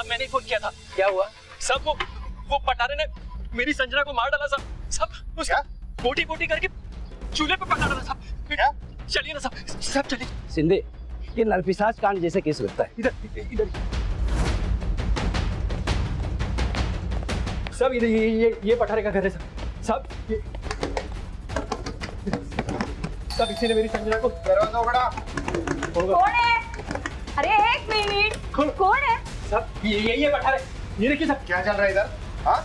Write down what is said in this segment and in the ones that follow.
मैंने ही फोन किया था। क्या हुआ? सब वो पटारे ने मेरी संजना को मार डाला साहब। सब उसका बोटी बोटी करके चूल्हे पे पका डाला साहब। क्या? चलिए ना साहब, सब चलिए। सिंधे, ये नरपिशाच कांड जैसे केस लगता है। इधर इधर सब, इधर ये पटारे का घर है सब। सब इसी ने मेरी संजना को। दरवाजा उगड़ा। कौन है? अरे एक मिनट, कौन है? सब ये पटारे, ये देखिए सब। क्या चल रहा है इधर? हाँ?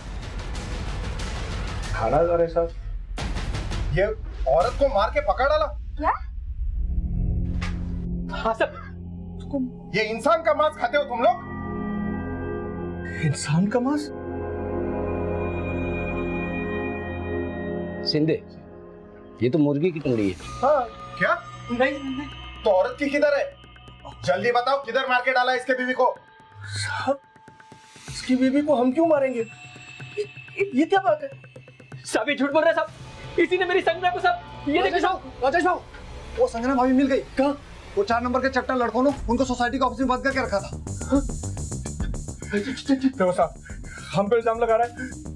खाना जा रहे सब। ये औरत को मार के पकड़ डाला? क्या? हाँ सब। ये इंसान का मांस खाते हो तुम लोग? इंसान का मांस? सिंधे, ये तो मुर्गी की टुकड़ी है। हाँ। क्या? नहीं। तो औरत की किधर है? जल्दी बताओ, किधर मार के डाला इसके बीवी को? साहब, इसकी बीवी को हम क्यों मारेंगे? ये क्या बात है? साहब ये झूठ बोल रहे हैं साहब। इसी ने मेरी संजना को साहब। ये देखो साहब। राजेश बाबू, वो संजना भाभी मिल गई। कहाँ? वो 4 नंबर के चट्टा लड़कों ने उनको सोसाइटी के ऑफिस में बंद करके रखा था। देखो साहब, हम पे इल्जाम लगा रहा है।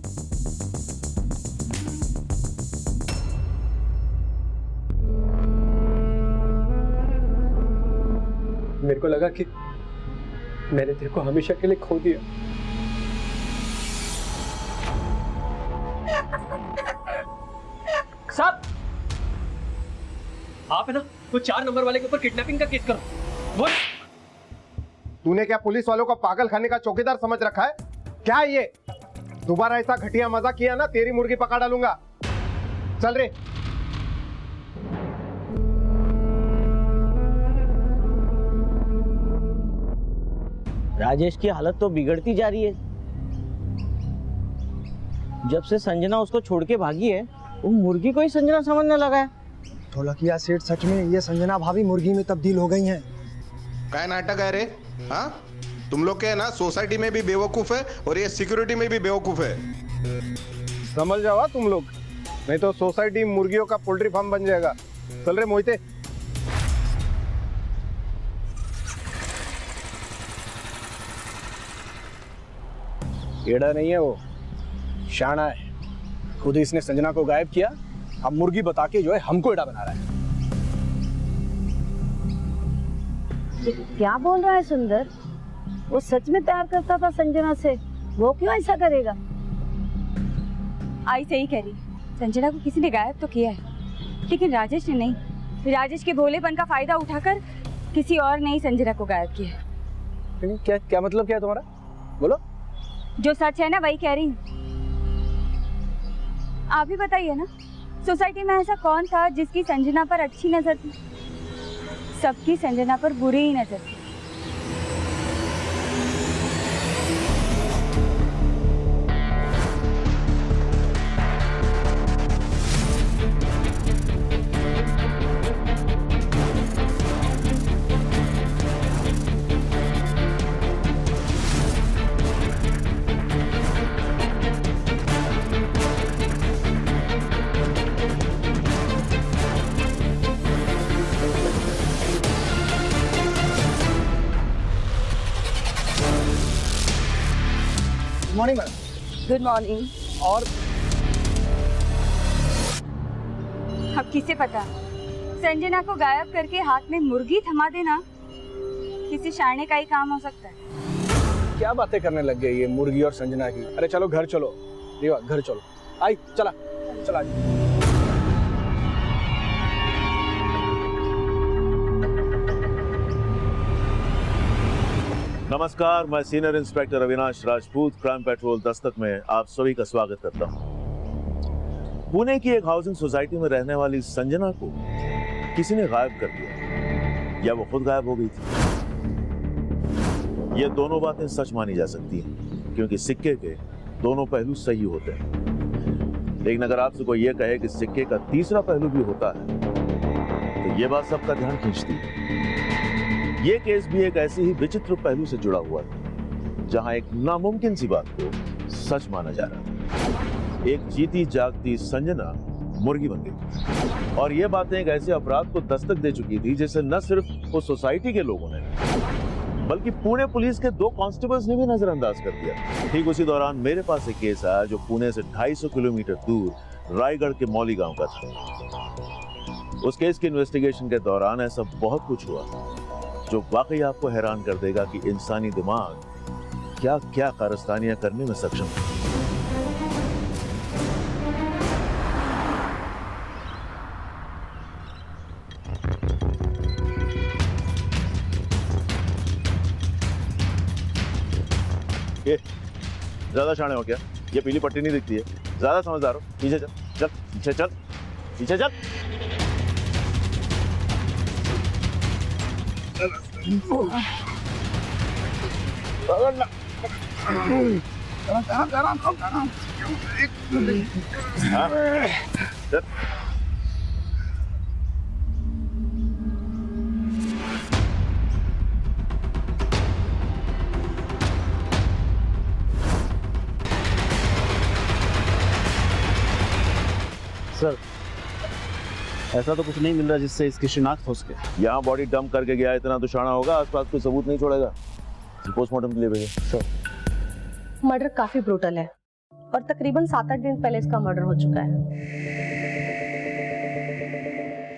मेरे को लगा कि मैंने तेरे को हमेशा के लिए खो दिया। साहब, आप है ना वो 4 नंबर वाले के ऊपर किडनैपिंग का केस करो। वो तूने क्या पुलिस वालों का पागल खाने का चौकीदार समझ रखा है? क्या ये? दोबारा ऐसा घटिया मजाक किया ना, तेरी मुर्गी पका डालूंगा। चल रे। राजेश की हालत तो बिगड़ती जा रही है। जब से संजना उसको छोड़ के भागी है, वो मुर्गी को ही संजना समझने लगा है। ढोलकिया सेठ, सच में ये संजना भाभी मुर्गी में तब्दील हो गई हैं। क्या नाटक है रे? हाँ, तुम लोग के ना सोसाइटी में भी बेवकूफ है और ये सिक्योरिटी में भी बेवकूफ है। समझ जाओ तुम लोग, नहीं तो सोसाइटी मुर्गियों का पोल्ट्री फार्म बन जाएगा। चल रे मोहिते। एड़ा नहीं है वो, शाना है। खुद ही इसने संजना को गायब किया, अब मुर्गी बता के जो है हमको एड़ा बना रहा है। क्या बोल रहा है सुंदर? वो सच में प्यार करता था संजना से, वो क्यों ऐसा करेगा? आई सही कह रही, संजना को किसी ने गायब तो किया है, लेकिन राजेश ने नहीं। राजेश के भोलेपन का फायदा उठाकर किसी और ने ही संजना को गायब किया है। क्या मतलब क्या है तुम्हारा? बोलो। जो सच है ना वही कह रही हूँ। आप ही बताइए ना, सोसाइटी में ऐसा कौन था जिसकी संजना पर अच्छी नजर थी? सबकी संजना पर बुरी ही नजर थी। Morning madam. Good morning. और अब किसे पता, संजना को गायब करके हाथ में मुर्गी थमा देना किसी शाणे का ही काम हो सकता है। क्या बातें करने लग गई ये मुर्गी और संजना की? अरे चलो घर चलो, रीवा घर चलो। आई चला चला। नमस्कार, मैं senior inspector Avinash Rajput, crime petrol Dastak में आप सभी का स्वागत करता हूं। पुणे की एक हाउसिंग सोसाइटी में रहने वाली संजना को किसी ने गायब कर दिया, या वो खुद गायब हो गई थी। ये दोनों बातें सच मानी जा सकती हैं, क्योंकि सिक्के के दोनों पहलू सही होते हैं। लेकिन अगर आपसे कोई ये कहे कि सिक्के का तीसरा पहलू भी होता है, तो ये बात सबका ध्यान खींचती है। ये केस भी एक ऐसे ही विचित्र पहलू से जुड़ा हुआ था, जहां एक नामुमकिन सी बात को सच माना जा रहा था। एक जीती जागती संजना मुर्गी बन गई, और ये बातें एक ऐसे अपराध को दस्तक दे चुकी थी जिसे न सिर्फ उस सोसाइटी के लोगों ने, बल्कि पुणे पुलिस के 2 कांस्टेबल्स ने भी नजरअंदाज कर दिया। ठीक उसी दौरान मेरे पास एक केस आया जो पुणे से 250 किलोमीटर दूर रायगढ़ के मौली गांव का था। उस केस की इन्वेस्टिगेशन के दौरान ऐसा बहुत कुछ हुआ जो वाकई आपको हैरान कर देगा कि इंसानी दिमाग क्या क्या कारस्तानियां करने में सक्षम है। ज्यादा शाणे हो क्या? ये पीली पट्टी नहीं दिखती है, ज्यादा समझदार हो। पीछे चल, चल पीछे चल, पीछे चल। हाँ, चल। सर, ऐसा तो कुछ नहीं मिल रहा जिससे इसकी शिनाख्त हो सके। यहाँ बॉडी डंप करके गया, इतना तो शाना होगा, आसपास कोई सबूत नहीं छोड़ेगा। पोस्टमार्टम के लिए भेजो। सर, मर्डर काफी ब्रूटल है और तकरीबन 7-8 दिन पहले इसका मर्डर हो चुका है।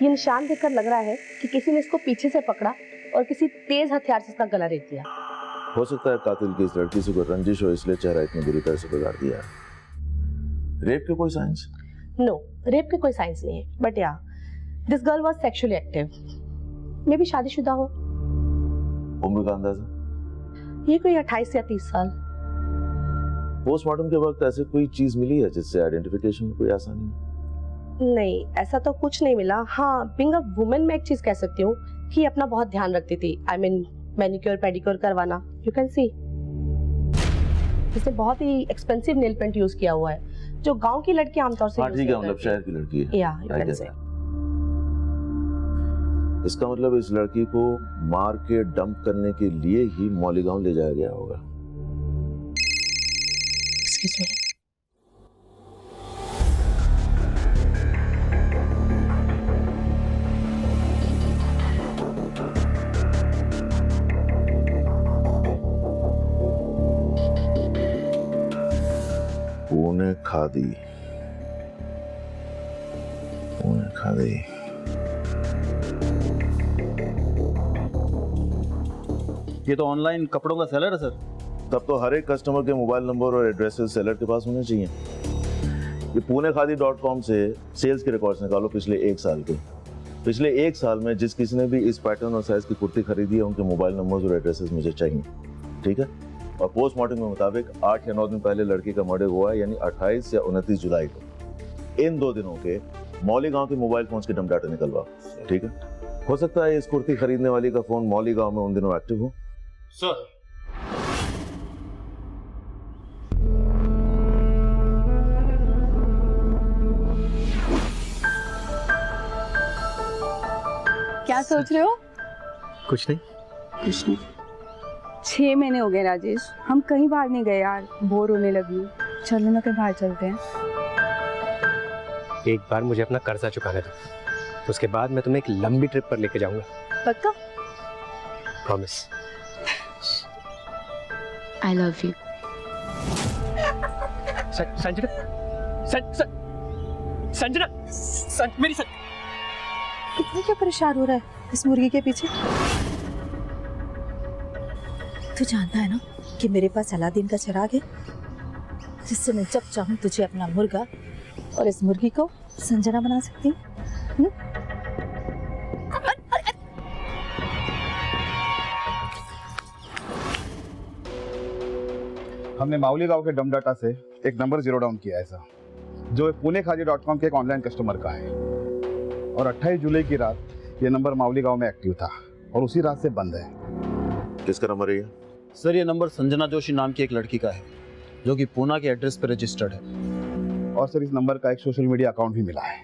ये निशान देखकर लग रहा है कि किसी ने इसको पीछे से पकड़ा और किसी तेज हथियार से इसका गला रेत दिया। हो सकता है कातिल की इस लड़की से कोई रंजिश हो, इसलिए चेहरा इतनी बुरी तरह से बिगाड़ दिया है। रेप के कोई साइंस? नो, रेप के कोई साइंस नहीं है, बट या this girl was sexually active. मे भी शादीशुदा हो। उम्र का अंदाजा? ये कोई 28 या 30 साल। पोस्टमार्टम के वक्त ऐसे कोई चीज मिली है जिससे आइडेंटिफिकेशन में कोई आसानी हो? नहीं, ऐसा तो कुछ नहीं मिला। हाँ, बीइंग अ वुमेन मैं एक चीज कह सकती हूँ कि अपना बहुत ध्यान रखती थी। आई मीन मैनिक्योर पेडिक्योर करवाना। यू कैन सी इसने बहुत ही एक्सपेंसिव नेल पेंट यूज किया हुआ है जो गांव की लड़की आमतौर से हाँ ठीक है, मतलब शहर की लड़की है। या यू कैन से। इसका मतलब इस लड़की को मार के डंप करने के लिए ही मौली गांव ले जाया गया होगा। Excuse me. पुणे खादी, पुणे खादी। ये तो ऑनलाइन कपड़ों का सेलर है सर। तब तो हर एक कस्टमर के मोबाइल नंबर और एड्रेसेस सेलर के पास होने चाहिए। ये punekhadi.com से सेल्स के रिकॉर्ड्स निकालो पिछले 1 साल के। पिछले 1 साल में जिस किसी ने भी इस पैटर्न और साइज की कुर्ती खरीदी है उनके मोबाइल नंबर्स और एड्रेसेस मुझे चाहिए, ठीक है? और पोस्टमार्टम के मुताबिक 8 या 9 दिन पहले लड़की का मर्डर हुआ है, यानी 28 या 29 जुलाई को। इन 2 दिनों के मौली गांव के मोबाइल फोन्स के डंप डाटा निकलवा, ठीक है? हो सकता है इस कुर्ती खरीदने वाली का फोन मौली गांव में उन दिनों एक्टिव हो। सर, क्या सोच रहे हो? कुछ नहीं। कुछ नहीं। 6 महीने हो गए राजेश, हम कहीं बाहर नहीं गए यार, बोर होने लगी हूँ। चलो ना कहीं बाहर चलते हैं। एक बार मुझे अपना कर्जा चुकाने दो, उसके बाद मैं तुम्हें एक लंबी ट्रिप पर लेके जाऊंगा। पक्का? Promise. I love you. Sanjana, Sanjana, मेरी इतनी क्या परेशान हो रहा है इस मुर्गी के पीछे? तू जानता है ना कि मेरे पास अलादीन का चिराग है जिससे मैं जब चाहूँ तुझे अपना मुर्गा और इस मुर्गी को संजना बना सकती हूँ। हमने माउली गांव के डम डाटा से एक नंबर जीरो डाउन किया है सर, जो punekhadi.com के एक ऑनलाइन कस्टमर का है और 28 जुलाई की रात ये नंबर माउली गांव में एक्टिव था और उसी रात से बंद है। किसका नंबर है ये? सर ये नंबर संजना जोशी नाम की एक लड़की का है जो कि पूना के एड्रेस पर रजिस्टर्ड है। और सर इस नंबर का एक सोशल मीडिया अकाउंट भी मिला है।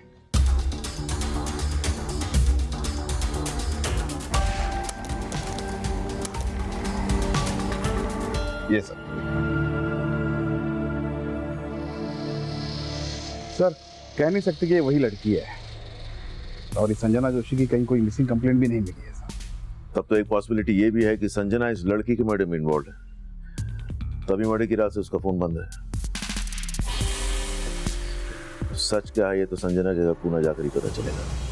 ये सर कह नहीं सकते कि ये वही लड़की है और इस संजना जोशी की कहीं कोई मिसिंग कंप्लेंट भी नहीं मिली है सर। तब तो एक पॉसिबिलिटी ये भी है कि संजना इस लड़की के मर्डर में इन्वॉल्व है, तभी मर्डर की रात से उसका फोन बंद है। सच क्या है ये तो संजना के घर पुणे जाकर ही पता चलेगा।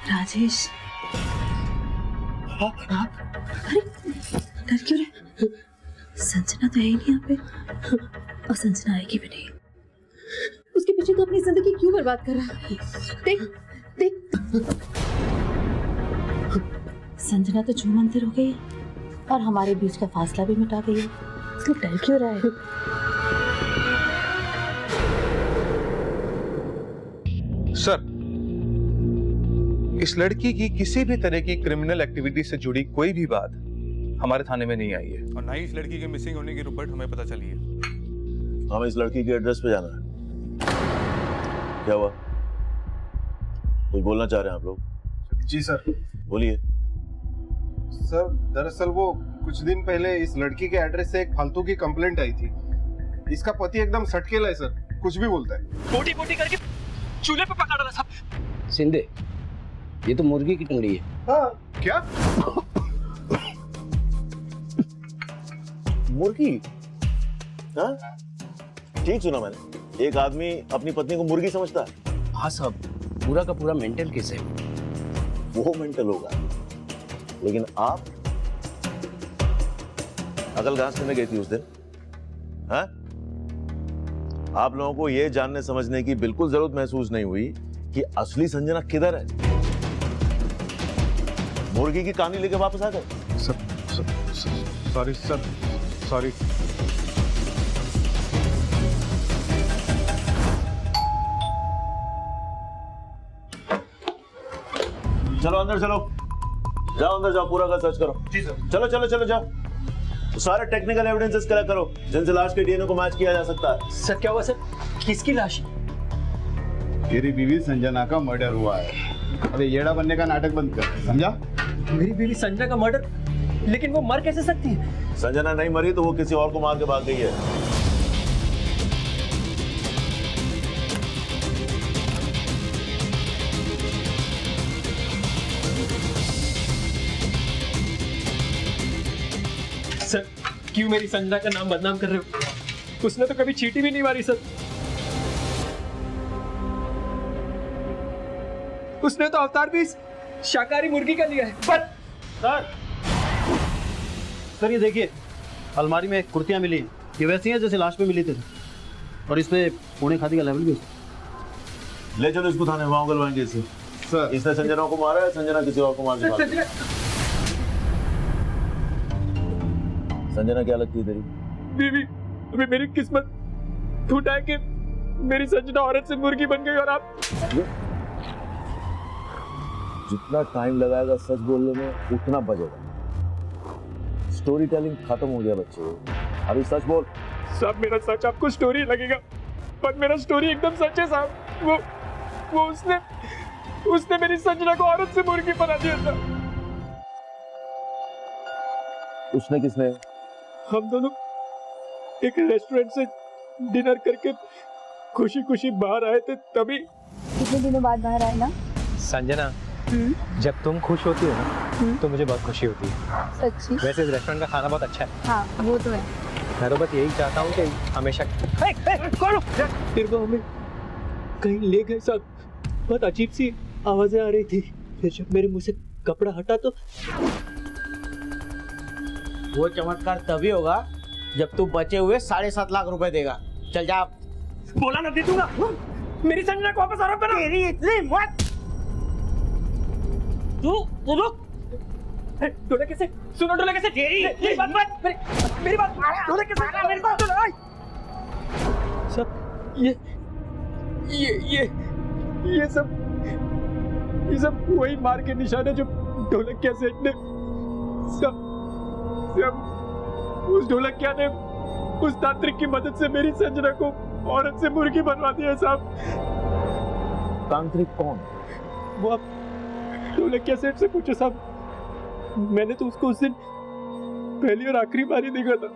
राजेश, आप अरे डर क्यों रहे? संजना तो है ही नहीं यहाँ पे, और संजना आएगी भी नहीं। उसके पीछे तो अपनी जिंदगी क्यों बर्बाद कर रहा है? देख देख, संजना तो छू मंतर हो गई है और हमारे बीच का फासला भी मिटा गई है। तो डर क्यों रहा है? सर, इस लड़की की किसी भी तरह की क्रिमिनल एक्टिविटी से जुड़ी कोई भी बात हमारे थाने में नहीं आई है और ना ही इस लड़की के मिसिंग होने की रिपोर्ट हमें पता चली है। हमें इस लड़की के एड्रेस पे जाना है। क्या हुआ? कुछ बोलना चाह रहे हैं आप लोग? जी सर। बोलिए। सर दरअसल वो कुछ दिन पहले इस लड़की के एड्रेस से एक फालतू की कंप्लेंट आई थी। इसका पति एकदम सटकेला है सर, कुछ भी बोलता है। बोटी बोटी करके चूल्हे पे पका डाला साहब। सिंधे, ये तो मुर्गी की टंगड़ी है। हाँ क्या? मुर्गी? हाँ? ठीक सुना मैंने। एक आदमी अपनी पत्नी को मुर्गी समझता है? हाँ साहब, पूरा का पूरा मेंटल केस है। वो मेंटल होगा, लेकिन आप अकल घास करने गई थी उस दिन? हाँ? आप लोगों को यह जानने समझने की बिल्कुल जरूरत महसूस नहीं हुई कि असली संजना किधर है? मुर्गी की कहानी लेके वापस आ गए। Sorry sir, sorry. चलो अंदर चलो, जाओ अंदर जाओ, पूरा का सर्च करो। जी सर। चलो चलो चलो जाओ, तो सारे टेक्निकल एविडेंसेस कलेक्ट करो जिनसे लाश के डीएनए को मैच किया जा सकता है। सर क्या हुआ सर? किसकी लाश? तेरी बीवी संजना का मर्डर हुआ है। अरे येड़ा बनने का नाटक बंद कर, समझा? मेरी बीवी संजना का मर्डर? लेकिन वो मर कैसे सकती है? संजना नहीं मरी तो वो किसी और को मार के भाग गई है। सर क्यों मेरी संजना का नाम बदनाम कर रहे हो? उसने तो कभी चींटी भी नहीं मारी सर। उसने तो अवतार भी शाकाहारी मुर्गी का लिया है। पर सर ये देखिए, अलमारी में कुर्तियां मिली, ये वैसी हैं जैसे लाश पे मिली थी, और इसमें पुणे खादी का लेवल भी है। ले चलो इसको थाने, वहां उगलवाएंगे इसे। सर इसने संजना को मारा है, संजना किसी और को मार के भाग गई। संजना क्या लगती है तेरी? बीवी। अभी मेरी किस्मत फूटा है कि मेरी संजना औरत से मुर्गी बन गई। और आप जितना टाइम लगाएगा सच बोलने में उतना बचेगा। स्टोरी टेलिंग खत्म हो गया बच्चे, अभी सच बोल। साहब मेरा सच आपको स्टोरी लगेगा, पर मेरा स्टोरी एकदम सच है साहब। वो उसने मेरी संजना को औरत से मुर्गी बना दिया था। उसने किसने? हम दोनों एक रेस्टोरेंट से डिनर करके खुशी खुशी बाहर आए थे, तभी। कितने दिनों बाद बाहर आए ना? संजना, जब तुम खुश होती हो ना तो मुझे बहुत खुशी होती है। सच्ची? वैसे इस रेस्टोरेंट का खाना बहुत अच्छा है। हाँ वो तो है। मैं तो बस यही चाहता हूँ कि हमेशा फिर वो हमें कहीं ले गए साहब। बहुत अजीब सी आवाजें आ रही थी, फिर जब मेरे मुंह से कपड़ा हटा तो वो चमत्कार तभी होगा जब तू बचे हुए 7.5 लाख रुपए देगा। चल जा। बोला ना दे दूंगा। मेरी संजना को वापस आरोप करो। तेरी इतनी मत। तू रुक। डोले कैसे? सुनो डोले कैसे? मेरी बात मेरी बात डोले कैसे? मेरी बात सुनो। सब ये सब वही मार के निशान है जो ढोलकिया सेठ ने सब उस ढोलकिया ने उस तांत्रिक की मदद से मेरी संजना को औरत से मुर्गी बनवा दिया साहब। तांत्रिक कौन? वो ढोलकिया सेठ से पूछो साहब, मैंने तो उसको उस दिन पहली और आखिरी बार ही देखा था।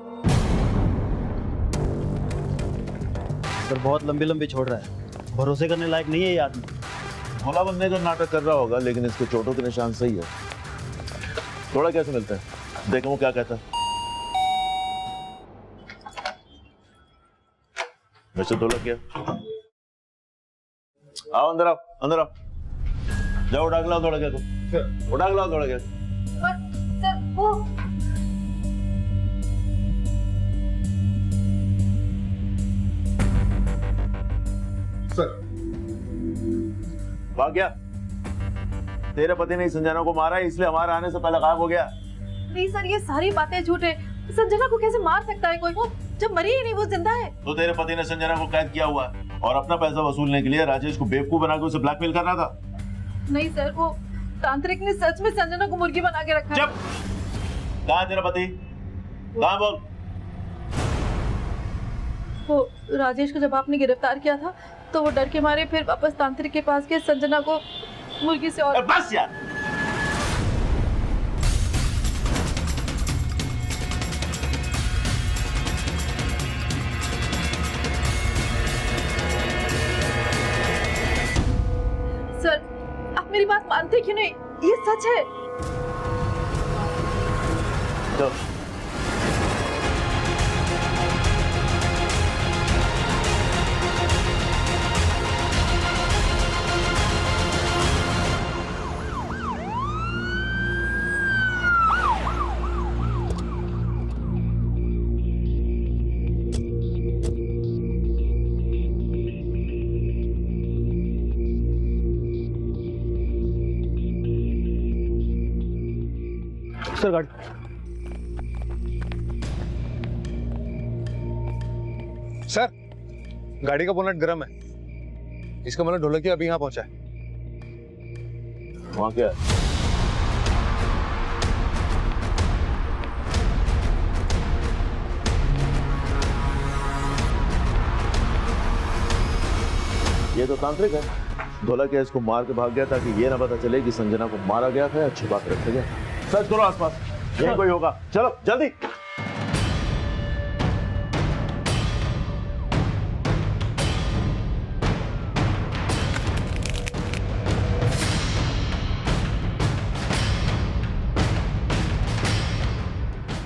सर बहुत लंबे लंबे छोड़ रहा है, भरोसे करने लायक नहीं है ये आदमी। भोला बनने का नाटक कर रहा होगा, लेकिन इसके चोटों के निशान सही है। थोड़ा कैसे मिलता है, देखो वो क्या कहता है। मिस्टर ढोलकिया, आओ अंदर आओ, अंदर आओ। जाओ उठा के लाओ ढोलकिया को, उठा के लाओ ढोलकिया। सर वो सर भाग गया। तेरे पति ने संजना को मारा है, इसलिए हमारे आने से पहले गायब हो गया। नहीं सर, ये सारी बातें झूठ है। संजना को कैसे मार सकता है कोई? वो जब मरी ही नहीं, वो जिंदा है। तो तेरे पति ने संजना को कैद किया हुआ है और अपना पैसा वसूलने के लिए राजेश को बेवकूफ बनाकर उसे ब्लैकमेल कर रहा था। नहीं सर, वो तांत्रिक ने सच में संजना को मुर्गी बना के रखा है। कहाँ है तेरा पति? कहाँ बोल? वो राजेश को जब आपने गिरफ्तार किया था तो वो डर के मारे फिर वापस तांत्रिक के पास गए संजना को मुर्गी से। और बस यार, सर आप मेरी बात मानते क्यों नहीं? ये सच है। तो सर गाड़ी। सर गाड़ी का बोनट गर्म है, इसका मतलब ढोलकिया अभी यहाँ पहुंचा है। वहाँ क्या है? ये तो तांत्रिक है। ढोलकिया इसको मार के भाग गया ताकि ये ना पता चले कि संजना को मारा गया था या छिपा के रखा गया। सर्च करो आसपास, यहीं कोई होगा। चलो जल्दी।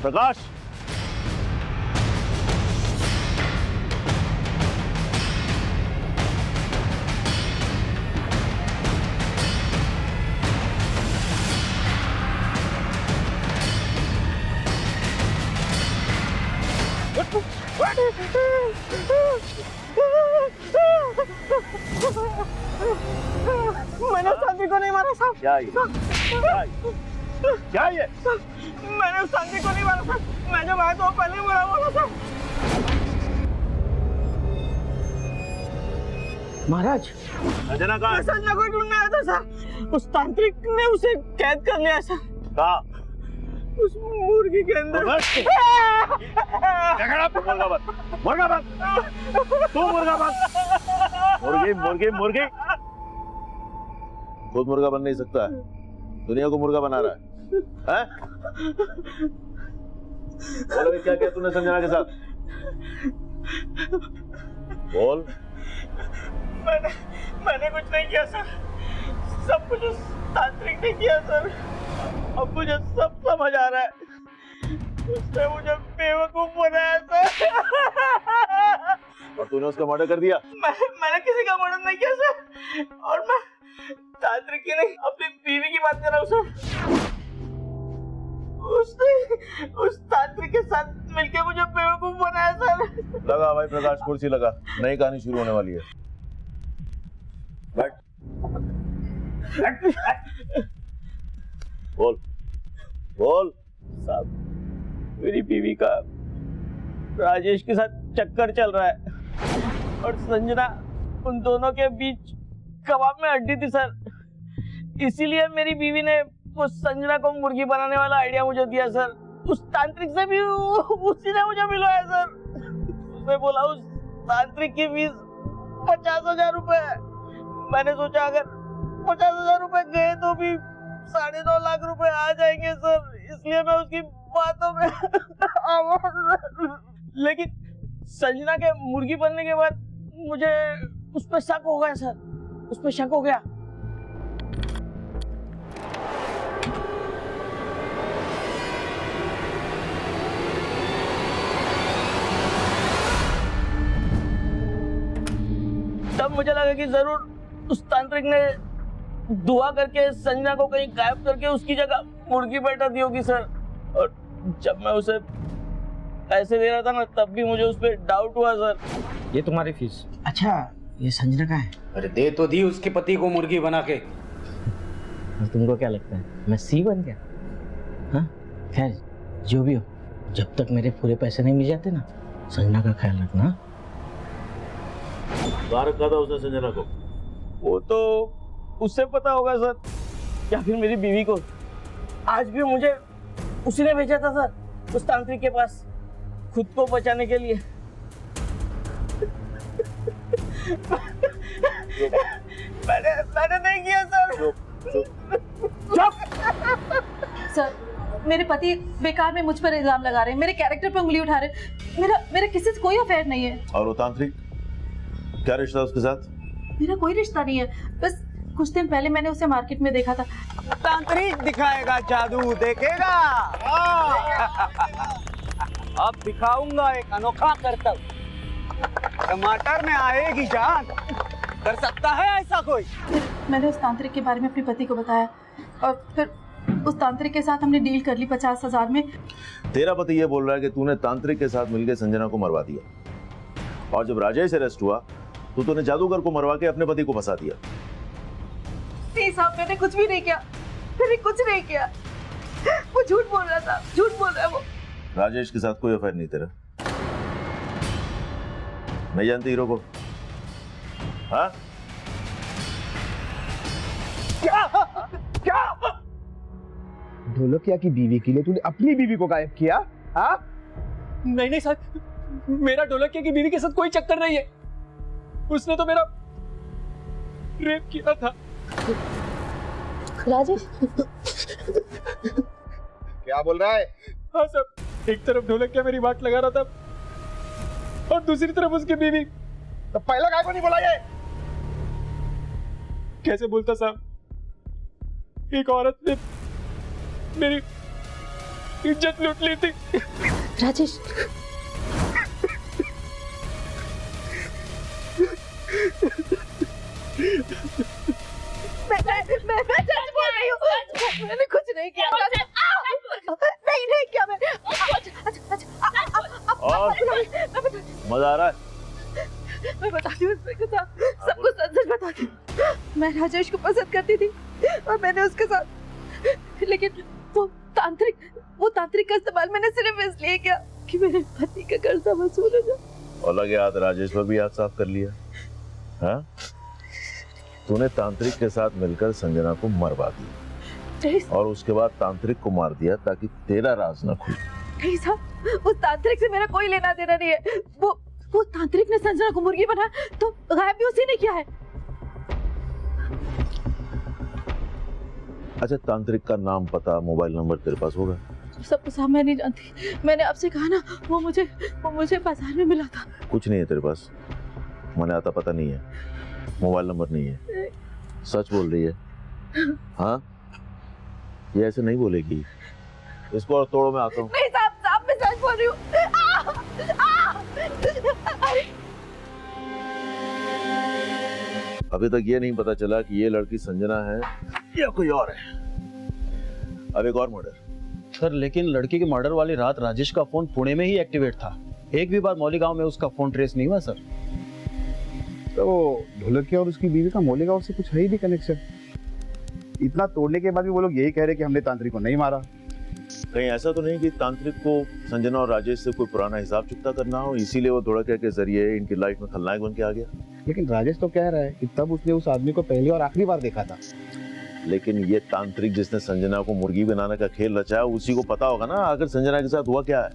प्रकाश, मैंने शांति को नहीं मारा साहब। क्या ये? क्या ये? मैंने शांति को नहीं मारा साहब, मैं जब आया तो पहले ही मरा हुआ था। महाराज, संजना कहाँ है? संजना को ढूंढने आया था सर, उस तांत्रिक ने उसे कैद कर लिया सर। कहाँ? उस मुर्गी के अंदर। मुर्गा बन, मुर्गा बन, तू मुर्गा बन। मुर्गी मुर्गी मुर्गी, खुद मुर्गा बन नहीं सकता है, दुनिया को मुर्गा बना रहा है? बोल क्या किया तूने संजना के साथ? बोल। मैंने कुछ नहीं किया सर, सब कुछ उस तांत्रिक ने किया सर। अब मुझे सब समझ आ रहा है, उसने मुझे बेवकूफ बनाया सर। और तूने उसका मर्डर कर दिया? मैंने किसी का मर्डर नहीं किया सर, और मैं तांत्रिक की नहीं अपनी बीवी की बात कर रहा हूँ सर। उसने उस तांत्रिक के साथ मिलकर मुझे बेवकूफ बनाया सर। लगा भाई प्रकाश, कुर्सी लगा, नई कहानी शुरू होने वाली है। बैठ। बोल बोल। साहब, मेरी बीवी का राजेश के साथ चक्कर चल रहा है और संजना उन दोनों के बीच कबाब में हड्डी थी सर। इसीलिए मेरी बीवी ने उस संजना को मुर्गी बनाने वाला आइडिया मुझे दिया सर। उस तांत्रिक से भी उसी ने मुझे मिलवाया सर। उसने बोला उस तांत्रिक की फीस 50,000 रुपए है। मैंने सोचा अगर 50,000 रुपए गए तो भी 9.5 लाख रुपए आ जाएंगे सर, इसलिए मैं उसकी बातों में लेकिन संजना के मुर्गी बनने के बाद मुझे उस पर शक हो गया सर, उस पर शक हो गया। तब मुझे लगा कि जरूर उस तांत्रिक ने दुआ करके संजना को कहीं गायब करके उसकी जगह मुर्गी बैठा दी होगी सर। और जब मैं उसे पैसे दे रहा था ना, तब भी मुझे उस पर डाउट हुआ सर। ये तुम्हारी फीस। अच्छा, ये संजना का है? अरे दे तो दी उसके पति को मुर्गी बना के। और तुमको क्या लगता है मैं सी बन गया? हाँ, खैर जो भी हो, जब तक मेरे पूरे पैसे नहीं मिल जाते ना, संजना का ख्याल रखना। कहाँ रखा था उसने संजना को? वो तो उससे पता होगा सर, या फिर मेरी बीवी को। आज भी मुझे उसी ने भेजा था सर उस तांत्रिक के पास, खुद को बचाने के लिए। मैंने नहीं किया सर। सर, मेरे पति बेकार में मुझ पर इल्जाम लगा रहे हैं, मेरे कैरेक्टर पर उंगली उठा रहे हैं। मेरा किसी से कोई अफेयर नहीं है। और वो तांत्रिक, क्या रिश्ता उसके साथ? मेरा कोई रिश्ता नहीं है, बस कुछ दिन पहले मैंने उसे मार्केट में देखा था। तांत्रिक दिखाएगा जादू, देखेगा। अब दिखाऊंगा एक अनोखा करतब। टमाटर में आएगी जान। कर सकता है ऐसा कोई? मैंने उस तांत्रिक के बारे में अपने पति को बताया और फिर उस तांत्रिक के साथ हमने डील कर ली 50,000 में। तेरा पति ये बोल रहा है कि तूने तांत्रिक के साथ मिलकर संजना को मरवा दिया, और जब राजेश अरेस्ट हुआ तो तूने जादूगर को मरवा के अपने पति को फंसा दिया। नहीं साहब, मैंने कुछ भी नहीं किया, मैंने कुछ नहीं किया। वो झूठ बोल रहा था, झूठ बोल रहा है वो। राजेश के साथ कोई अफेयर नहीं तेरा? नहीं जानती हीरो को? हाँ? क्या ढोलकिया की बीवी के लिए तूने अपनी बीवी को गायब किया? हाँ? नहीं सर, मेरा ढोलकिया की बीवी के साथ कोई चक्कर नहीं है। उसने तो मेरा रेप किया था। राजेश, क्या बोल रहा है? हाँ सर, एक तरफ ढोलकिया मेरी बात लगा रहा था और दूसरी तरफ उसकी बीवी। तो पहला गाय को नहीं बोला ये? कैसे बोलता साहब? एक औरत ने मेरी इज्जत लूट ली थी। राजेश, मैं सच बोल रही हूँ, मैंने कुछ नहीं किया। नहीं किया मैंने। मजा आ रहा है? मैं बताती हूँ सब कुछ सच बताती हूँ। मैं राजेश को पसंद करती थी और मैंने उसके साथ, लेकिन वो तांत्रिक का इस्तेमाल मैंने सिर्फ इसलिए किया कि मेरे पति का कर्जा वसूल हो जाए। और लगे हाथ राजेश पर भी हाथ साफ कर लिया। हाँ? तूने तांत्रिक के साथ मिलकर संजना को मरवा दी और उसके बाद तांत्रिक को मार दिया ताकि तेरा राज न खुले। नहीं साहब, उस तांत्रिक से मेरा कोई लेना देना नहीं है। वो तांत्रिक ने संजना को मुर्गी बनाया तो गायब भी उसी ने किया है। अच्छा, तांत्रिक का नाम, पता, मोबाइल नंबर तेरे पास होगा? सब कुछ मैं नहीं जानती। मैंने आपसे कहा ना, वो मुझे बाजार में मिला था। कुछ नहीं है तेरे पास? मैंने आता पता नहीं है, मोबाइल नंबर नहीं है? सच बोल रही है? हाँ, ये ऐसे नहीं बोलेगी। इसको और तोड़ो, मैं आता हूँ। नहीं साहब, मैं सच बोल रही हूँ। अभी तक ये नहीं पता चला कि ये लड़की संजना है या कोई और है। अब एक और मर्डर। सर, लेकिन लड़की के मर्डर वाली रात राजेश का फोन पुणे में ही एक्टिवेट था। एक भी बार मौलीगांव में उसका फोन ट्रेस नहीं हुआ सर। तो ढोलकिया और उसकी बीवी का मौलीगांव से कुछ है ही नहीं कनेक्शन। इतना तोड़ने के बाद भी वो लोग यही कह रहे कि हमने तांत्रिक को नहीं मारा। कहीं ऐसा तो नहीं कि तांत्रिक को संजना और राजेश से कोई पुराना हिसाब चुकता करना हो, इसीलिए वो ढोलकिया के जरिए इनकी लाइफ में खलनायक बन के आ गया? लेकिन राजेश तो कह रहा है कि तब उसने उस आदमी को पहली और आखिरी बार देखा था। लेकिन ये तांत्रिक जिसने संजना को मुर्गी बनाने का खेल रचा, उसी को पता होगा ना आखिर संजना के साथ हुआ क्या है।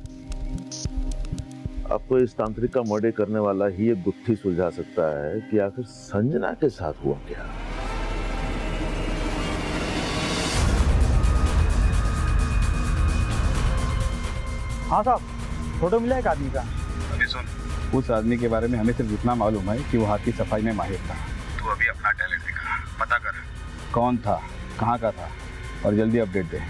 अब तो इस तांत्रिक का मर्डर करने वाला ही एक गुत्थी सुलझा सकता है कि आखिर संजना के साथ हुआ क्या। हाँ साहब, फोटो मिला एक आदमी का। अभी सुन, उस आदमी के बारे में हमें सिर्फ इतना मालूम है कि वो हाथ की सफाई में माहिर था। तू अभी अपना टैलेंट दिखा, पता कर कौन था, कहाँ का था, और जल्दी अपडेट दे।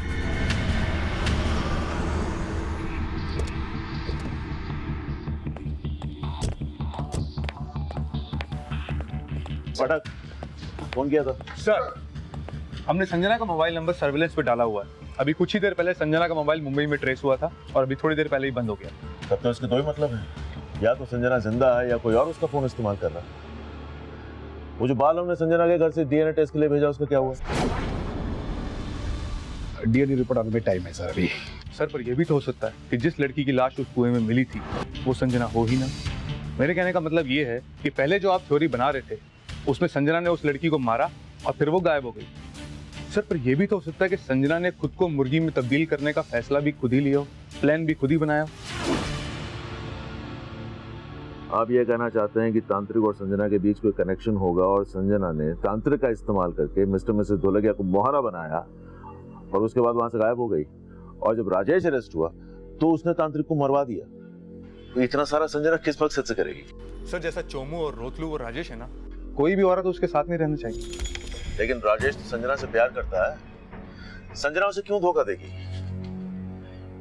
पटक, फोन किया था सर। हमने संजना का मोबाइल नंबर सर्विलेंस पे डाला हुआ है। अभी कुछ ही देर पहले संजना का मोबाइल मुंबई में ट्रेस हुआ था और अभी थोड़ी देर पहले ही बंद हो गया। तब तो इसके दो ही मतलब है, या तो संजना जिंदा है या कोई और उसका फोन इस्तेमाल कर रहा है। वो जो बाल हमने संजना के घर से डीएनए टेस्ट के लिए भेजा, उसका क्या हुआ? डीएनए रिपोर्ट आने में टाइम है सर अभी। सर पर यह भी तो हो सकता है कि जिस लड़की की लाश उस कुएं में मिली थी वो संजना हो ही ना। मेरे कहने का मतलब ये है कि पहले जो आप थ्योरी बना रहे थे उसमें संजना ने उस लड़की को मारा और फिर वो गायब हो गई। सर पर यह भी तो हो सकता है कि संजना ने खुद को मुर्गी में तब्दील करने का फैसला भी खुद ही लिया हो, प्लान भी खुद ही बनाया हो। आप ये कहना चाहते हैं कि तांत्रिक और संजना के बीच कोई कनेक्शन होगा और संजना ने तांत्रिक का इस्तेमाल करके मिस्टर मिसेस ढोलकिया को मोहरा बनाया और उसके बाद वहां से गायब हो गई, और जब राजेश अरेस्ट हुआ तो उसने तांत्रिक को मरवा दिया। तो इतना सारा संजना किस मकसद से करेगी? सर जैसा चोमू और रोतलू और राजेश है ना, कोई भी औरत उसके साथ नहीं रहना चाहिए। लेकिन राजेश तो संजना से प्यार करता है, संजना उसे क्यों धोखा देगी?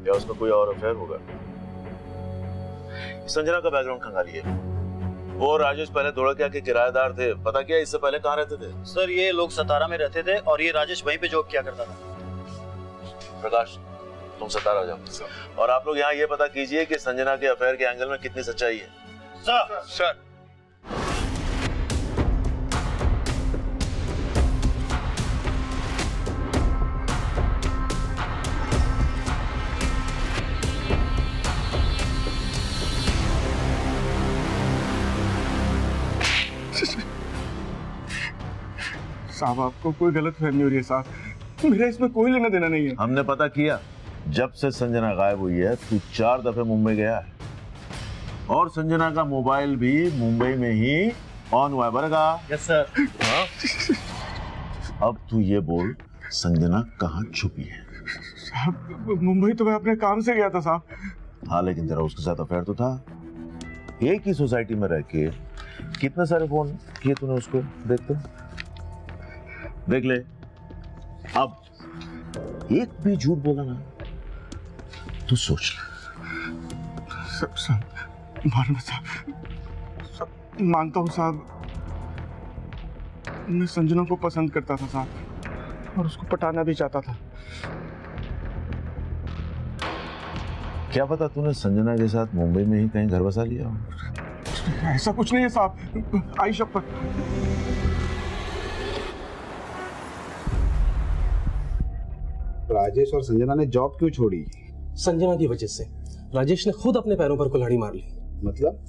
या उसका कोई और अफेयर होगा? संजना का बैकग्राउंड खंगालिए। वो राजेश पहले ढोलकिया के किराएदार थे, पता क्या इससे पहले कहाँ रहते थे? सर ये लोग सतारा में रहते थे और ये राजेश वहीं पे जॉब किया करता था। प्रकाश, तुम सतारा जाओ और आप लोग यहाँ ये पता कीजिए कि संजना के अफेयर के एंगल में कितनी सच्चाई है। सर सर साहब आपको कोई गलत फहमी हो रही है साहब, मेरा इसमें कोई लेना देना नहीं है। हमने पता किया, जब से संजना गायब हुई है तू 4 दफे मुंबई गया है और संजना का मोबाइल भी मुंबई में ही ऑन हुआ है। बरगा? Yes sir. अब तू ये बोल, संजना कहाँ छुपी है? साहब मुंबई तो मैं अपने काम से गया था साहब। हाँ लेकिन तेरा उसके साथ अफेयर तो था। एक ही सोसाइटी में रह के कितने सारे फोन किए तूने उसको? देख ले। अब एक भी झूठ बोला ना तो सोच ले। सब मानना साहब, सब मानता हूँ साहब। मैं संजना को पसंद करता था साहब और उसको पटाना भी चाहता था। क्या पता तूने संजना के साथ मुंबई में ही कहीं घर बसा लिया हो? ऐसा कुछ नहीं है साहब, आई शपथ। राजेश और संजना ने जॉब क्यों छोड़ी? संजना की वजह से। राजेश ने खुद अपने पैरों पर कुल्हाड़ी मार ली। मतलब?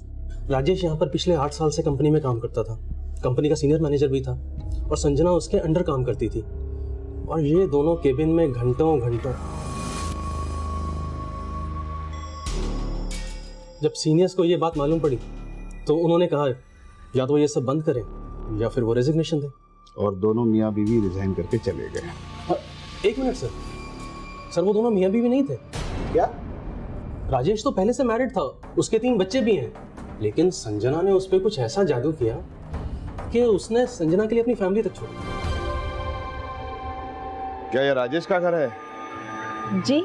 राजेश यहाँ पर पिछले 8 साल से कंपनी में काम करता था, कंपनी का सीनियर मैनेजर भी था और संजना उसके अंडर काम करती थी और ये दोनों केबिन में घंटों घंटों। जब सीनियर्स को ये बात मालूम पड़ी तो उन्होंने कहा या तो ये सब बंद करें या फिर वो रेजिग्नेशन दें। और दोनों मियाँ बीवी रिजाइन करके चले गए। एक मिनट सर, वो दोनों मियाँ बीवी नहीं थे। क्या? राजेश तो पहले से मैरिड था, उसके 3 बच्चे भी हैं, लेकिन संजना ने उस पर कुछ ऐसा जादू किया कि उसने संजना के लिए अपनी फैमिली तक छोड़ी। क्या ये राजेश का घर है? जी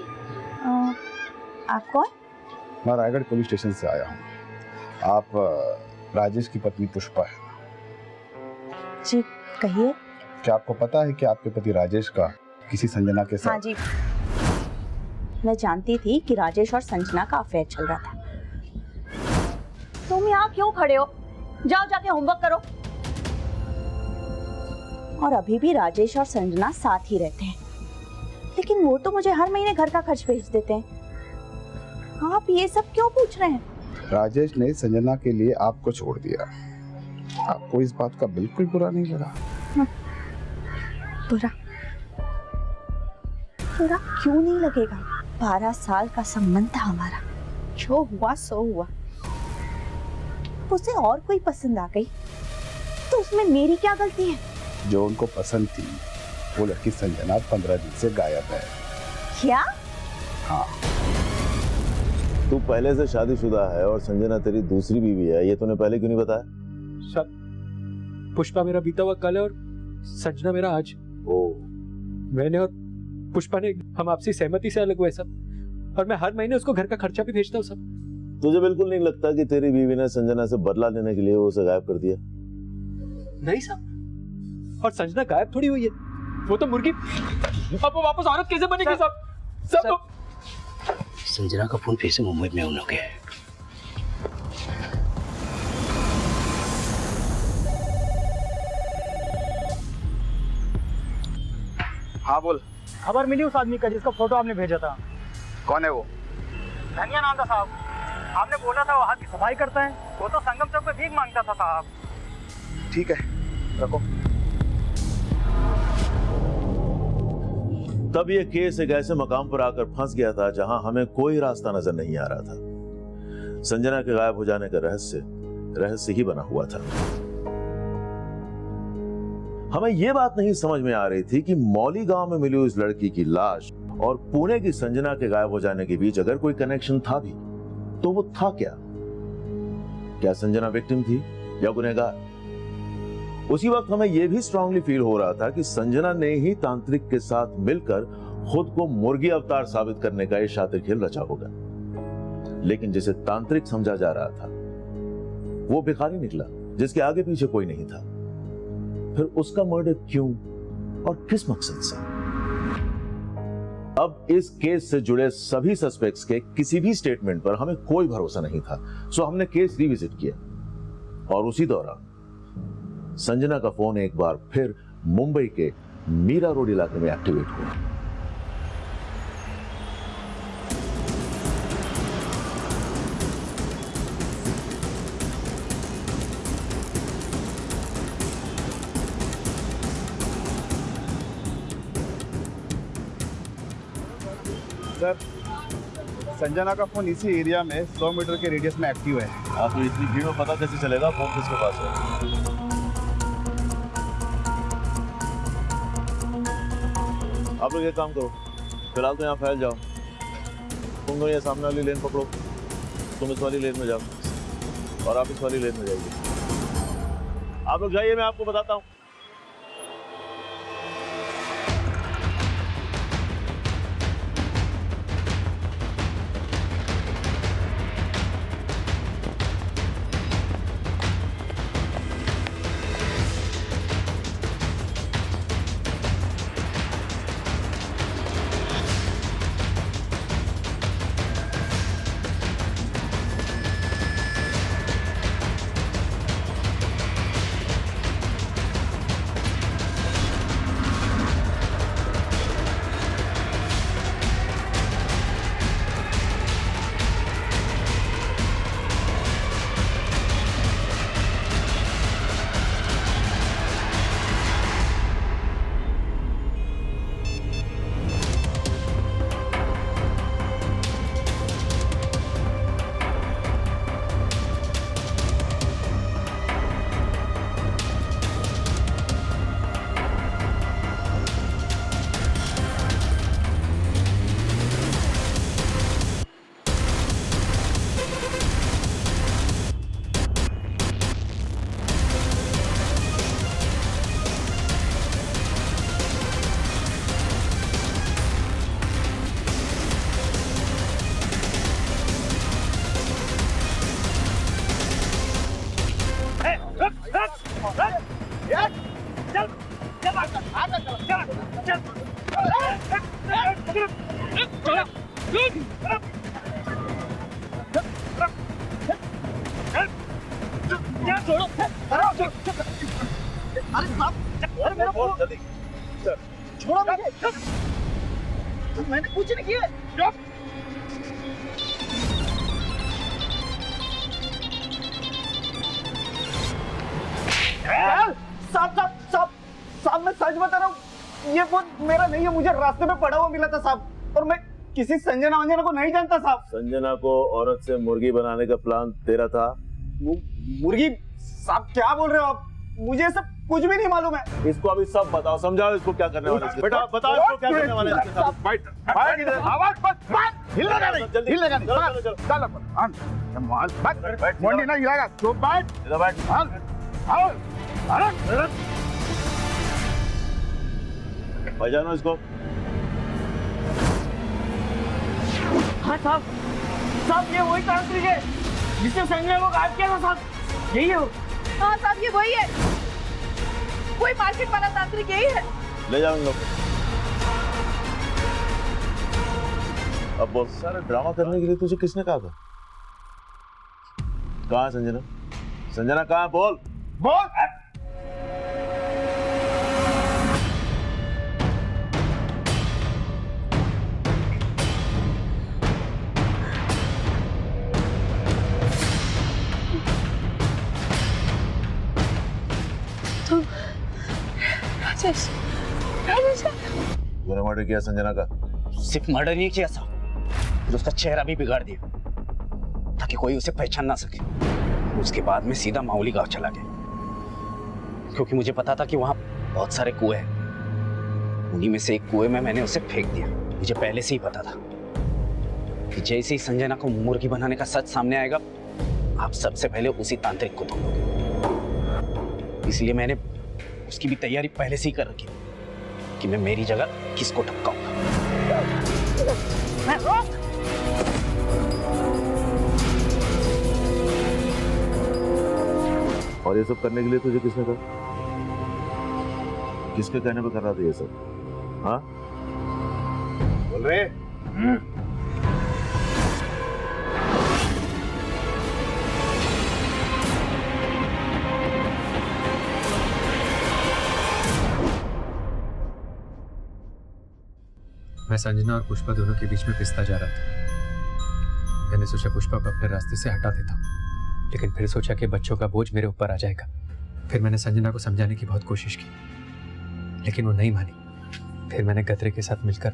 आप कौन? मैं रायगढ़ पुलिस स्टेशन से आया हूँ। आप राजेश की पत्नी पुष्पा है? जी कहिए। क्या आपको पता है कि आपके पति राजेश का किसी संजना के साथ? हाँ जी, मैं जानती थी कि राजेश और संजना का अफेयर चल रहा था। तुम यहाँ क्यों खड़े हो? जाओ जाके होमवर्क करो। और अभी भी राजेश और संजना साथ ही रहते हैं, लेकिन वो तो मुझे हर महीने घर का खर्च भेज देते हैं। आप ये सब क्यों पूछ रहे हैं? राजेश ने संजना के लिए आपको छोड़ दिया। आपको इस बात का बिल्कुल बुरा नहीं लगा? बुरा क्यों नहीं लगेगा? 12 साल का संबंध था हमारा, जो हुआ सो हुआ। उसे और कोई पसंद आ गई तो उसमें मेरी क्या गलती है? जो उनको पसंद थी वो लड़की संजना 15 दिन से गायब है। क्या? हाँ। तू पहले से शादीशुदा है और संजना तेरी दूसरी बीवी है, ये तूने पहले क्यों नहीं बताया? पुष्पा मेरा बीता हुआ कल है और संजना मेरा आज। मैंने और पुष्पा ने हम आपसी सहमति से अलग हुए सब, और मैं हर महीने उसको घर का खर्चा भी भेजता हूँ सब। तुझे बिल्कुल नहीं लगता कि तेरी बीवी ने संजना से बदला लेने के लिए उसे गायब कर दिया? नहीं साहब, और संजना गायब थोड़ी हुई है, वो तो मुर्गी। अब वो वापस औरत कैसे बनेगी साहब? सब संजना का फोन फिर से मुंबई में उन लोग है। हाँ बोल। खबर मिली उस आदमी का जिसका फोटो आपने भेजा था। कौन है वो? धनिया नाम था साहब। आपने बोला था वो हाथ की सफाई करता है, वो तो संगम चौक पे भीख मांगता था साहब। ठीक है, रखो। तब ये केस एक ऐसे मकाम पर आकर फंस गया था जहां हमें कोई रास्ता नजर नहीं आ रहा था। संजना के गायब हो जाने का रहस्य ही बना हुआ था। हमें यह बात नहीं समझ में आ रही थी कि मौली गांव में मिली उस लड़की की लाश और पुणे की संजना के गायब हो जाने के बीच अगर कोई कनेक्शन था भी तो वो था क्या? क्या संजना विक्टिम थी या गुनहगार? उसी वक्त हमें यह भी स्ट्रांगली फील हो रहा था कि संजना ने ही तांत्रिक के साथ मिलकर खुद को मुर्गी अवतार साबित करने का ये शातिर खेल रचा होगा। लेकिन जिसे तांत्रिक समझा जा रहा था वो भिखारी निकला जिसके आगे पीछे कोई नहीं था। फिर उसका मर्डर क्यों और किस मकसद से? अब इस केस से जुड़े सभी सस्पेक्ट्स के किसी भी स्टेटमेंट पर हमें कोई भरोसा नहीं था, सो हमने केस रिविजिट किया और उसी दौरान संजना का फोन एक बार फिर मुंबई के मीरा रोड इलाके में एक्टिवेट हुआ। सर, संजना का फोन इसी एरिया में 100 मीटर के रेडियस में एक्टिव है। आप तो इतनी भीड़ में पता कैसे चलेगा फोन किसके पास है? आप लोग एक काम करो, फिलहाल तो यहाँ फैल जाओ। तुम लोग ये सामने वाली लेन पकड़ो, तुम इस वाली लेन में जाओ और आप इस वाली लेन में जाइए। आप लोग जाइए, मैं आपको बताता हूँ। छोड़ो मुझे, मैंने कुछ नहीं किया। साहब मैं सच बता रहा हूँ, ये फोन मेरा नहीं है, मुझे रास्ते में पड़ा हुआ मिला था साहब, और मैं किसी संजना वंजना को नहीं जानता साहब। संजना को औरत से मुर्गी बनाने का प्लान तेरा था? मुर्गी? साहब क्या बोल रहे हो आप? मुझे सब कुछ भी नहीं मालूम है। इसको अभी सब बताओ, समझाओ इसको क्या करने वाले हैं। बेटा बताओ इसको क्या करने वाले हैं इसके साथ। बैठ बैठ इधर, आवाज मत हिलने नहीं, हिलने नहीं, चल चल माल बैठ, मोंडी नहीं हिलाएगा, चुप बैठ इधर बैठ। आओ अरे पहचानो इसको। हाँ साहब, साहब ये वही तांत्रिक है जिसने संजय को गायब किया था साहब, यही है वो। हाँ साहब ये वही है, कोई मार्केट वाला तांत्रिक यही है। ले जाओ इन लोग। अब बहुत सारा ड्रामा करने के लिए तुझे किसने कहा था? कहाँ है संजना? संजना कहाँ है? बोल बोल। राजेश, राजेश तूने मर्डर किया संजना का? सिर्फ मर्डर नहीं किया साहब, फिर उसका चेहरा भी बिगाड़ दिया ताकि कोई उसे पहचान ना सके। उसके बाद में सीधा माउली गांव चला गया, क्योंकि मुझे पता था कि वहां बहुत सारे कुएं हैं। उन्हीं में से एक कुएं में मैंने उसे फेंक दिया। मुझे पहले से ही पता था कि जैसे ही संजना को मुर्गी बनाने का सच सामने आएगा, आप सबसे पहले उसी तांत्रिक को ढूंढोगे। इसलिए मैंने उसकी भी तैयारी पहले से ही कर रखी कि मैं मेरी जगह किसको टपकाऊंगा। और ये सब करने के लिए तुझे किसने कहा? किसके कहने पे कर रहा था ये सब? हाँ बोल रहे मैं संजना और पुष्पा दोनों के बीच में पिसता जा रहा था। मैंने सोचा पुष्पा को अपने रास्ते से हटा देता हूँ, लेकिन फिर सोचा कि बच्चों का बोझ मेरे ऊपर आ जाएगा। फिर मैंने संजना को समझाने की बहुत कोशिश की, लेकिन वो नहीं मानी। फिर मैंने गदरे के साथ मिलकर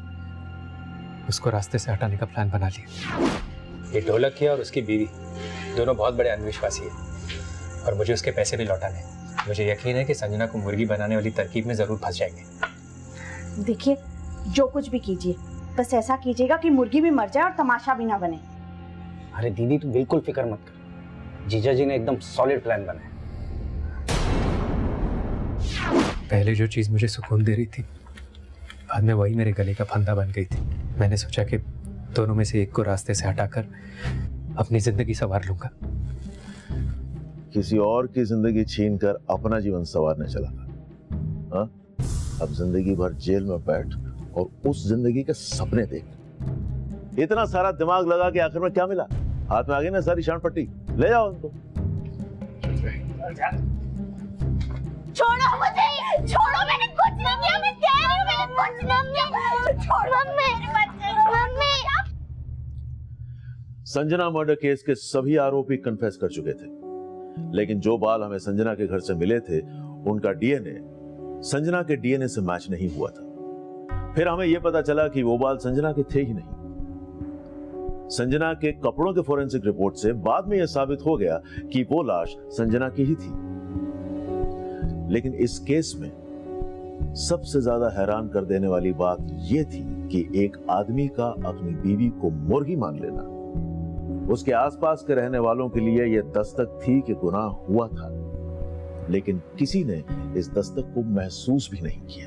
उसको रास्ते से हटाने का प्लान बना लिया। ये ढोलक किया और उसकी बीवी दोनों बहुत बड़े अंधविश्वासी है और मुझे उसके पैसे भी लौटाने। मुझे यकीन है कि संजना को मुर्गी बनाने वाली तरकीब में जरूर फंस जाएंगे। देखिए, जो कुछ भी कीजिए, बस ऐसा कीजिएगा कि मुर्गी भी मर जाए और तमाशा भी ना बने। अरे दीदी तू बिल्कुल फिक्र मत कर, जीजा जी ने एकदम सॉलिड प्लान बनाया। पहले जो चीज मुझे सुकून दे रही थी, बाद में वही मेरे गले का फंदा बन गई थी। मैंने सोचा कि दोनों में से एक को रास्ते से हटाकर अपनी जिंदगी संवार लूंगा। किसी और की जिंदगी छीनकर अपना जीवन संवारने चला था। हाँ? अब जिंदगी भर जेल में बैठ और उस जिंदगी के सपने देख। इतना सारा दिमाग लगा के आखिर में क्या मिला? हाथ में आ गई ना सारी शान पट्टी। ले जाओ उनको। छोड़ो मुझे, छोड़ो, मैंने कुछ नहीं किया, मैं कह रही हूँ मैंने कुछ नहीं किया, छोड़ो मेरे बच्चे, मम्मी। संजना मर्डर केस के सभी आरोपी कन्फेस कर चुके थे, लेकिन जो बाल हमें संजना के घर से मिले थे उनका डीएनए संजना के डीएनए से मैच नहीं हुआ था। फिर हमें यह पता चला कि वो बाल संजना के थे ही नहीं। संजना के कपड़ों के फोरेंसिक रिपोर्ट से बाद में यह साबित हो गया कि वो लाश संजना की ही थी। लेकिन इस केस में सबसे ज्यादा हैरान कर देने वाली बात यह थी कि एक आदमी का अपनी बीवी को मुर्गी मान लेना उसके आसपास के रहने वालों के लिए यह दस्तक थी कि गुनाह हुआ था, लेकिन किसी ने इस दस्तक को महसूस भी नहीं किया।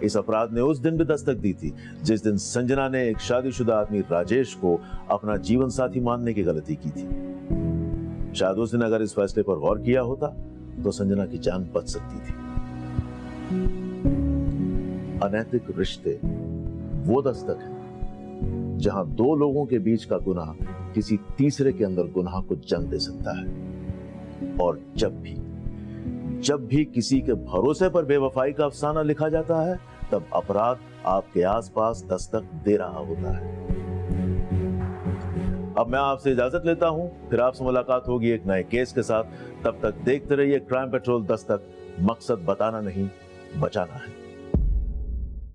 इस अपराध ने उस दिन भी दस्तक दी थी जिस दिन संजना ने एक शादीशुदा आदमी राजेश को अपना जीवन साथी मानने की गलती की थी। शायद उस दिन अगर इस फैसले पर गौर किया होता तो संजना की जान बच सकती थी। अनैतिक रिश्ते वो दस्तक है जहां दो लोगों के बीच का गुनाह किसी तीसरे के अंदर गुनाह को जन्म दे सकता है। और जब भी किसी के भरोसे पर बेवफाई का अफसाना लिखा जाता है तब अपराध आपके आसपास दस्तक दे रहा होता है। अब मैं आपसे इजाजत लेता हूं, फिर आपसे मुलाकात होगी एक नए केस के साथ। तब तक देखते रहिए क्राइम पेट्रोल दस्तक। मकसद बताना नहीं, बचाना है।